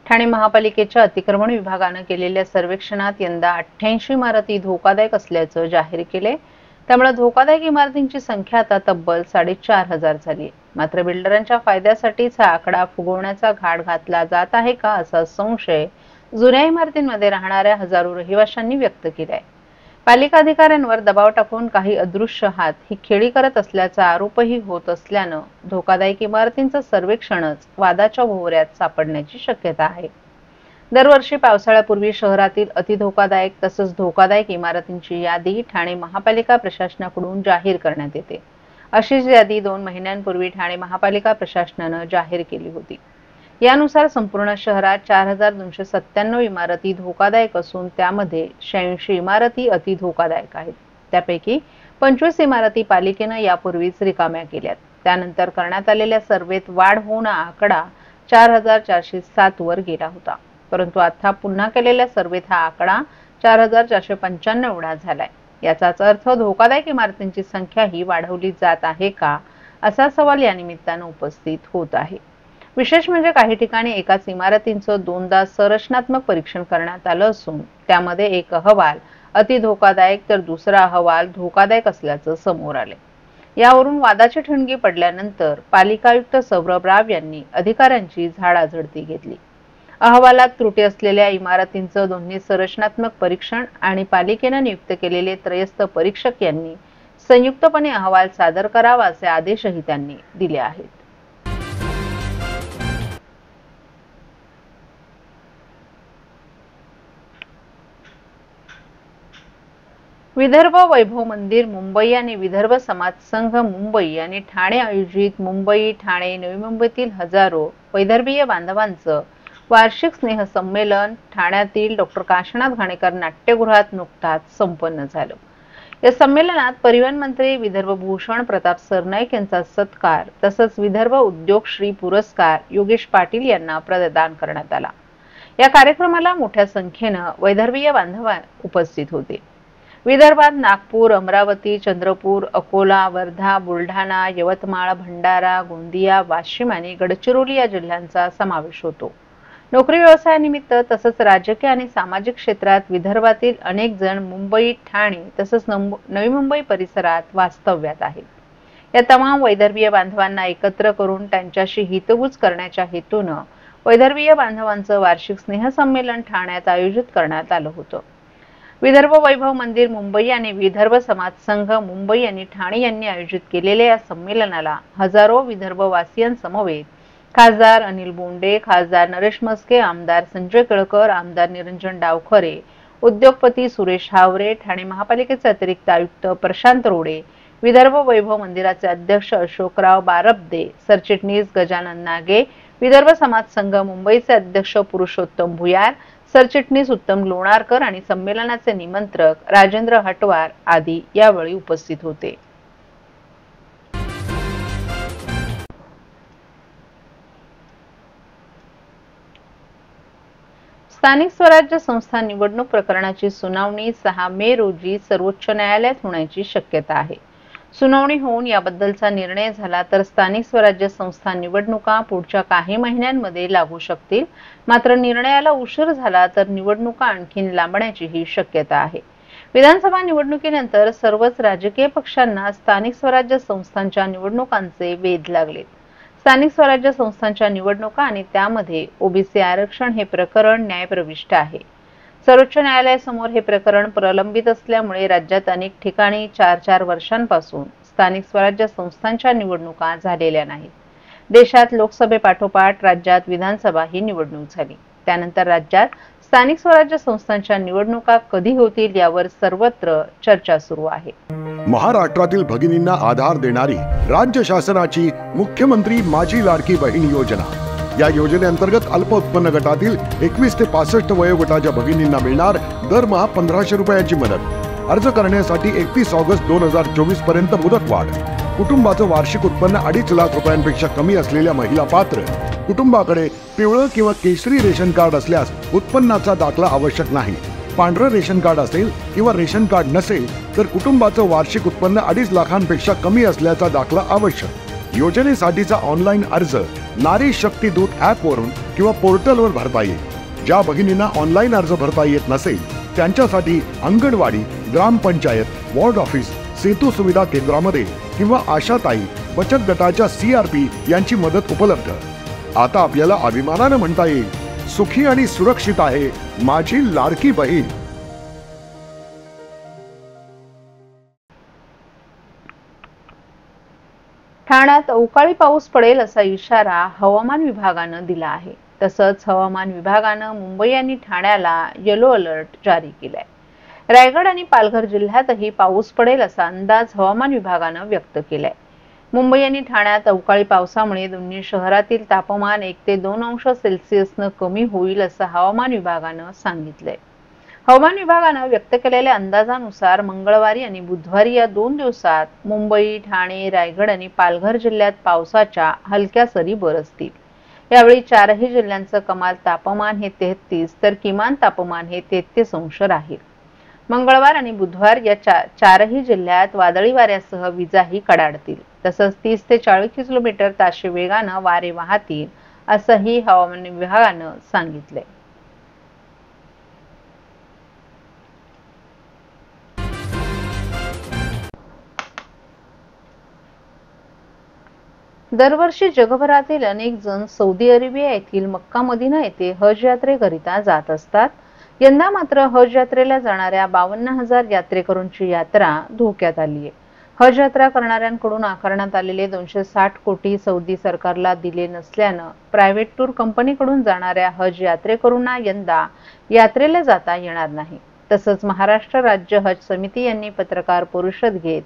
ठाणे महापालिकेच्या अतिक्रमण विभागाने केलेल्या सर्वेक्षणात यंदा 88 इमारती धोकादायक असल्याचं जाहीर केले। त्यामुळे धोकादायक इमारतींची संख्या आता तब्बल 4500 झाली। मात्र बिल्डरांच्या फायद्यासाठीच हा आकडा फुगवण्याचा घाट घातला जात आहे का असा संशय जुन्या इमारतींमध्ये राहणाऱ्या हजारो रहिवाशांनी व्यक्त केलाय। पालिका अधिकाऱ्यांवर दबाव टाकून काही अदृश्य हात ही खेळी करत असल्याचा आरोपही होत असल्यानं धोकादायक इमारतींचं सर्वेक्षणच वादाच्या भोवऱ्यात सापडण्याची शक्यता आहे। दरवर्षी पावसाळ्यापूर्वी शहरातील अतिधोकादायक तसंच धोकादायक इमारतींची यादी ठाणे महापालिका प्रशासनाकडून जाहीर करण्यात येते। अशीच यादी 2 महिन्यांपूर्वी ठाणे महापालिका प्रशासनानं जाहीर केली होती। यानुसार संपूर्ण शहरात 4297 इमारती धोकादायक असून त्यामध्ये 86 इमारती अतिधोकादायक आहेत। त्यापैकी 25 इमारती पालिकेनं यापूर्वीच रिकाम्या केल्यात। त्यानंतर करण्यात आलेल्या सर्वेत वाढ होऊन आकडा 4407 वर गेला होता, परंतु आता पुन्हा केलेल्या सर्वेत हा आकडा 4495 एवढा झालाय। याचाच अर्थ धोकादायक इमारतींची संख्या ही वाढवली जात आहे का असा सवाल या निमित्तानं उपस्थित होत आहे। विशेष म्हणजे काही ठिकाणी एकाच इमारतींचं 2दा संरचनात्मक परीक्षण करण्यात आलं असून त्यामध्ये एक अहवाल अतिधोकादायक तर दुसरा अहवाल धोकादायक असल्याचं समोर आले। यावरून वादाची ठिणगी पडल्यानंतर पालिका आयुक्त सौरभ राव यांनी अधिकाऱ्यांची झाडाझडती घेतली। अहवालात त्रुटी असलेल्या इमारतींचं दोन्ही संरचनात्मक परीक्षण आणि पालिकेनं नियुक्त केलेले त्रयस्थ परीक्षक यांनी संयुक्तपणे अहवाल सादर करावा असे आदेशही त्यांनी दिले आहेत। विदर्भ वैभव मंदिर मुंबई आणि विदर्भ समाज संघ मुंबई आणि ठाणे आयोजित मुंबई ठाणे नवी मुंबईतील हजारो वैदर्भीय बांधवांचं वार्षिक स्नेह संमेलन ठाण्यातील डॉ. काशीनाथ घाणेकर नाट्यगृहात नुकताच संपन्न झालं। या संमेलनात परिवहन मंत्री विदर्भ भूषण प्रताप सरनाईक यांचा सत्कार तसंच विदर्भ उद्योगश्री पुरस्कार योगेश पाटील यांना प्रदान करण्यात आला। या कार्यक्रमाला मोठ्या संख्येनं वैदर्भीय बांधव उपस्थित होते। विदर्भात नागपूर, अमरावती, चंद्रपूर, अकोला, वर्धा, बुलढाणा, यवतमाळ, भंडारा, गोंदिया, वाशिम आणि गडचिरोली या जिल्ह्यांचा समावेश होतो। नोकरी व्यवसायानिमित्त तसंच राजकीय आणि सामाजिक क्षेत्रात विदर्भातील अनेक जण मुंबई, ठाणे तसंच नवी मुंबई परिसरात वास्तव्यात आहेत। या तमाम वैदर्भीय बांधवांना एकत्र करून त्यांच्याशी हितगुज करण्याच्या हेतूनं वैदर्भीय बांधवांचं वार्षिक स्नेहसंमेलन ठाण्यात आयोजित करण्यात आलं होतं। विदर्भ वैभव मंदिर मुंबई आणि विदर्भ समाज संघ मुंबई आणि ठाणे यांनी आयोजित केलेल्या या संमेलनाला हजारो विदर्भवासियांसमवेत खासदार अनिल बोंडे, खासदार नरेश मस्के, आमदार संजय केळकर, आमदार निरंजन डावखरे, उद्योगपती सुरेश हावरे, ठाणे महापालिकेचे अतिरिक्त आयुक्त प्रशांत रोडे, विदर्भ वैभव मंदिराचे अध्यक्ष अशोकराव बारब्दे, सरचिटणीस गजानन नागे, विदर्भ समाज संघ मुंबईचे अध्यक्ष पुरुषोत्तम भुयार, सरचिटणीस उत्तम लोणारकर आणि संमेलनाचे निमंत्रक राजेंद्र हटवार आदी यावेळी उपस्थित होते। स्थानिक स्वराज्य संस्था निवडणूक प्रकरणाची सुनावणी 6 मे रोजी सर्वोच्च न्यायालयात होण्याची शक्यता आहे। सुनावणी होऊन याबद्दलचा निर्णय झाला तर स्थानिक स्वराज्य संस्था निवडणुका पुढच्या काही महिन्यांमध्ये लागू शकतील। मात्र निर्णयाला उशीर झाला तर निवडणुका आणखीन लांबण्याचीही शक्यता आहे। विधानसभा निवडणुकीनंतर सर्वच राजकीय पक्षांना स्थानिक स्वराज्य संस्थांच्या निवडणुकांचे वेध लागलेत। स्थानिक स्वराज्य संस्थांच्या निवडणुका आणि त्यामध्ये ओबीसी आरक्षण हे प्रकरण न्यायप्रविष्ट आहे। सर्वोच्च न्यायालयासमोर हे प्रकरण प्रलंबित असल्यामुळे राज्यात अनेक ठिकाणी 4-4 वर्षांपासून स्थानिक स्वराज्य संस्थांच्या निवडणुका झालेल्या नाहीत। देशात लोकसभेपाठोपाठ राज्यात विधानसभा ही निवडणूक झाली। त्यानंतर राज्यात स्थानिक स्वराज्य संस्थांच्या निवडणुका कधी होतील यावर सर्वत्र चर्चा सुरू आहे। महाराष्ट्रातील भगिनींना आधार देणारी राज्य शासनाची मुख्यमंत्री माझी लाडकी बहीण योजना। या योजनेअंतर्गत अल्प उत्पन्न गटातील 21 ते 65 वयोगटाच्या भगिनींना मिळणार दरमहा 1500 रुपयाची मदत। अर्ज करण्यासाठी 31 ऑगस्ट 2024 पर्यंत मुदतवाढ। कुटुंबाचं वार्षिक उत्पन्न 2.5 लाख रुपयांपेक्षा कमी असलेल्या महिला पात्र। कुटुंबाकडे पिवळं किंवा केशरी रेशन कार्ड असल्यास उत्पन्नाचा दाखला आवश्यक नाही। पांढरं रेशन कार्ड असेल किंवा रेशन कार्ड नसेल तर कुटुंबाचं वार्षिक उत्पन्न 2.5 लाखांपेक्षा कमी असल्याचा दाखला आवश्यक। योजनेसाठीचा ऑनलाईन अर्ज नारी शक्ती दूत ऍप वरून किंवा पोर्टलवर भरता येईल। ज्या भगिनींना ऑनलाईन अर्ज भरता येत नसेल त्यांच्यासाठी अंगणवाडी, ग्रामपंचायत, वॉर्ड ऑफिस, सेतू सुविधा केंद्रामध्ये किंवा आशाताई बचत गटाच्या CRP यांची मदत उपलब्ध। आता आपल्याला अभिमानाने म्हणता येईल, सुखी आणि सुरक्षित आहे माझी लाडकी बहीण। ठाण्यात अवकाळी पाऊस पडेल असा इशारा हवामान विभागानं दिला आहे। तसंच हवामान विभागानं मुंबई आणि ठाण्याला येलो अलर्ट जारी केलाय। रायगड आणि पालघर जिल्ह्यातही पाऊस पडेल असा अंदाज हवामान विभागानं व्यक्त केलाय। मुंबई आणि ठाण्यात अवकाळी पावसामुळे दोन्ही शहरातील तापमान 1 ते 2 अंश सेल्सिअसनं कमी होईल असं हवामान विभागानं सांगितलंय। हवामान विभागानं व्यक्त केलेल्या अंदाजानुसार मंगळवारी आणि बुधवारी या 2 दिवसात मुंबई, ठाणे, रायगड आणि पालघर जिल्ह्यात पावसाच्या हलक्या सरी बरसतील। यावेळी चारही जिल्ह्यांचं कमाल तापमान हे 33 तर किमान तापमान हे 33 अंश राहील। मंगळवार आणि बुधवार या चारही जिल्ह्यात वादळी वाऱ्यासह विजाही कडाडतील। तसंच 30 ते 40 किलोमीटर ताशी वेगानं वारे वाहतील असंही हवामान विभागानं सांगितलंय। दरवर्षी जगभरातील अनेक जण सौदी अरेबिया येथील मक्का मदिना येथे हज यात्रेकरिता जात असतात। यंदा मात्र हज यात्रेला जाणाऱ्या 52,000 यात्रेकरूंची यात्रा धोक्यात आली आहे। हज यात्रा करणाऱ्यांकडून आकारण्यात आलेले 260 कोटी सौदी सरकारला दिले नसल्यानं प्रायव्हेट टूर कंपनीकडून जाणाऱ्या हज यात्रेकरूंना यंदा यात्रेला जाता येणार नाही। तसंच महाराष्ट्र राज्य हज समिती यांनी पत्रकार परिषद घेत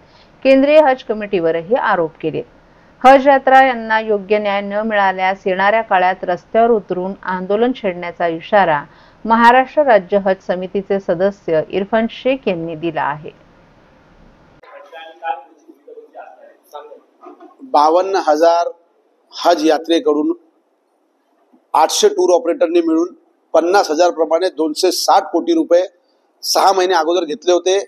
केंद्रीय हज कमिटीवरही आरोप केले। हज यात्रा यांना योग्य न्याय न मिळाल्यास येणाऱ्या काळात रस्त्यावर उतरून आंदोलन छेडण्याचा इशारा महाराष्ट्र राज्य हज समितीचे सदस्य इरफान शेख यांनी दिला आहे। 52,000 हज यात्रेकडून 800 टूर ऑपरेटरने मिळून 50,000 प्रमाणे 260 कोटी रुपये 6 महिने अगोदर घेतले होते।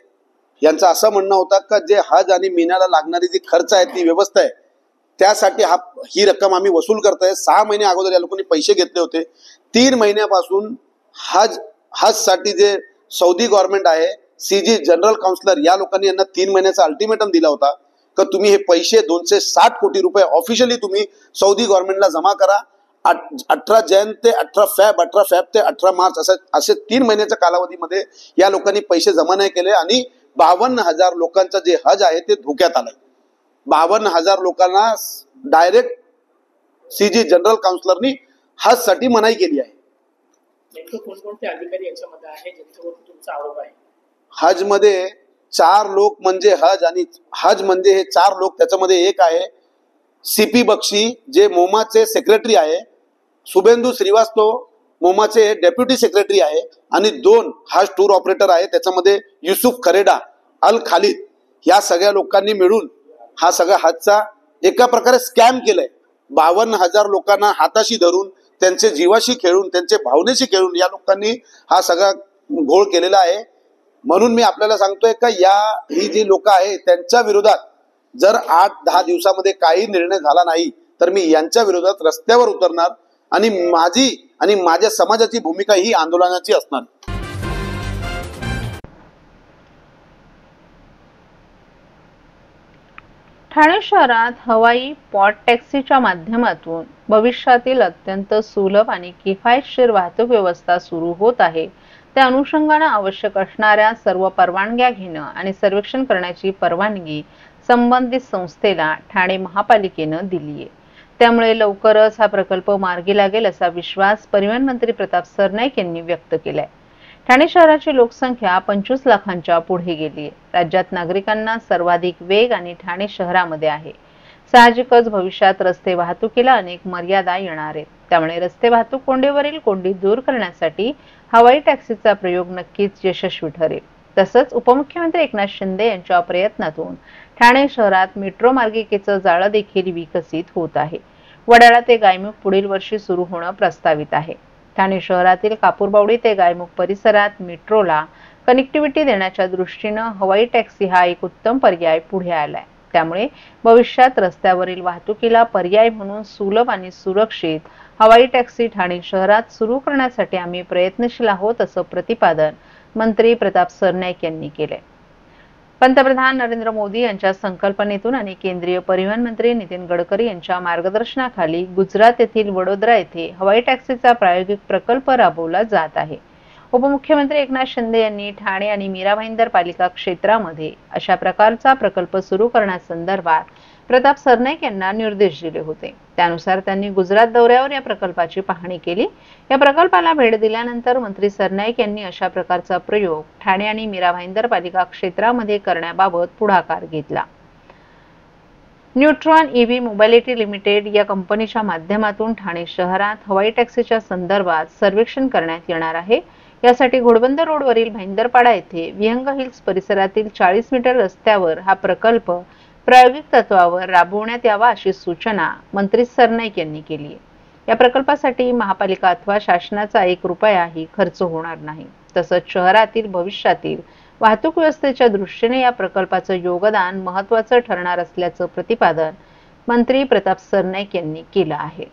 यांचं असं म्हणणं होतं का जे हज आणि मिनाला लागणारी जी खर्च आहे ती व्यवस्था आहे त्यासाठी ही रक्कम आम्ही वसूल करतोय। 6 महिने अगोदर या लोकांनी पैसे घेतले होते। 3 महिन्यापासून हज साठी जे सौदी गव्हर्नमेंट आहे, CG जनरल काउन्सिलर या लोकांनी यांना 3 महिन्याचा अल्टिमेटम दिला होता की तुम्ही हे पैसे 260 कोटी रुपये ऑफिशियली तुम्ही सौदी गव्हर्नमेंटला जमा करा। 18 जैन ते 18 फेब, 18 फेब ते 18 मार्च असे 3 महिन्याच्या कालावधीमध्ये या लोकांनी पैसे जमा नाही केले आणि 52,000 लोकांचं जे हज आहे ते धोक्यात आलंय। 52,000 लोकांना डायरेक्ट CG जनरल काउन्सिलरनी हज साठी मनाई केली आहे। कोणकोणते अधिकारी याच्यामध्ये आहे ज्यांच्यावरती तुमचा आरोप आहे? हज मध्ये 4 लोक म्हणजे हज म्हणजे हे 4 लोक, त्याच्यामध्ये एक आहे CP बक्षी जे मोमाचे सेक्रेटरी आहे, शुभेंदू श्रीवास्तव मोमाचे डेप्युटी सेक्रेटरी आहे आणि 2 हज टूर ऑपरेटर आहे, त्याच्यामध्ये युसुफ खरेडा, अल खालिद या सगळ्या लोकांनी मिळून हा सगळा हजचा एका प्रकारे स्कॅम केलाय। 52,000 लोकांना हाताशी धरून त्यांचे जीवाशी खेळून त्यांचे भावनेशी खेळून या लोकांनी हा सगळा घोळ केलेला आहे। म्हणून मी आपल्याला सांगतोय का ही जी लोक आहे त्यांच्या विरोधात जर 8-10 दिवसामध्ये काही निर्णय झाला नाही तर मी यांच्या विरोधात रस्त्यावर उतरणार आणि माझी आणि माझ्या समाजाची भूमिका ही आंदोलनाची असणार। ठाणे शहरात हवाई पॉट टॅक्सीच्या माध्यमातून भविष्यातील अत्यंत सुलभ आणि किफायतशीर वाहतूक व्यवस्था सुरू होत आहे। त्या अनुषंगाने आवश्यक असणाऱ्या सर्व परवानग्या घेणं आणि सर्वेक्षण करण्याची परवानगी संबंधित संस्थेला ठाणे महापालिकेनं दिली आहे। त्यामुळे लवकरच हा प्रकल्प मार्गी लागेल असा विश्वास परिवहन मंत्री प्रताप सरनाईक यांनी व्यक्त केलाय। ठाणे शहराची लोकसंख्या 25 लाखांच्या पुढे गेली आहे। राज्यात नागरिकांना सर्वाधिक वेग आणि ठाणे शहरामध्ये आहे। साहजिकच भविष्यात रस्ते वाहतुकीला अनेक मर्यादा येणार आहेत। त्यामुळे रस्ते वाहतूक कोंडीवरील कोंडी दूर करण्यासाठी हवाई टॅक्सीचा प्रयोग नक्कीच यशस्वी ठरेल। तसंच उपमुख्यमंत्री एकनाथ शिंदे यांच्या प्रयत्नातून ठाणे शहरात मेट्रो मार्गिकेचं जाळं देखील विकसित होत आहे। वडाळा ते गायमुख पुढील वर्षी सुरू होणं प्रस्तावित आहे। ठाणे शहरातील कापूरबावडी ते गायमुख परिसरात मेट्रोला कनेक्टिव्हिटी देण्याच्या दृष्टीनं हवाई टॅक्सी हा एक उत्तम पर्याय पुढे आलाय। त्यामुळे भविष्यात रस्त्यावरील वाहतुकीला पर्याय म्हणून सुलभ आणि सुरक्षित हवाई टॅक्सी ठाणे शहरात सुरू करण्यासाठी आम्ही प्रयत्नशील आहोत, असं प्रतिपादन मंत्री प्रताप सरनाईक यांनी केले. पंतप्रधान नरेंद्र मोदी यांच्या संकल्पनेतून आणि केंद्रीय परिवहन मंत्री नितीन गडकरी यांच्या मार्गदर्शनाखाली गुजरात येथील वडोदरा येथे हवाई टॅक्सीचा प्रायोगिक प्रकल्प राबवला जात आहे. उपमुख्यमंत्री एकनाथ शिंदे यांनी ठाणे आणि मीरा भाईंदर पालिका क्षेत्रामध्ये अशा प्रकारचा प्रकल्प सुरू करण्यासंदर्भात प्रताप सरनाईक यांना निर्देश दिले होते. त्यानुसार त्यांनी गुजरात दौऱ्यावर या प्रकल्पाची पाहणी केली. या प्रकल्पाला भेट दिल्यानंतर मंत्री सरनाईक यांनी अशा प्रकारचा प्रयोग ठाणे आणि मीरा भाईंदर पालिका क्षेत्रामध्ये करण्याबाबत पुढाकार घेतला. न्यूट्रॉन ईव्ही मोबिलिटी लिमिटेड या कंपनीच्या माध्यमातून ठाणे शहरात हवाई टॅक्सीच्या संदर्भात सर्वेक्षण करण्यात येणार आहे. यासाठी घोडबंदर रोडवरील भाईंदरपाडा येथे विहंग हिल्स परिसरातील 40 मीटर रस्त्यावर हा प्रकल्प प्रायोगिक तत्वावर राबवण्यात यावा अशी सूचना मंत्री सरनाईक यांनी केली आहे. या प्रकल्पासाठी महापालिका अथवा शासनाचा 1 रुपयाही खर्च होणार नाही. तसंच शहरातील भविष्यातील वाहतूक व्यवस्थेच्या दृष्टीने या प्रकल्पाचं योगदान महत्त्वाचं ठरणार असल्याचं प्रतिपादन मंत्री प्रताप सरनाईक यांनी केलं आहे.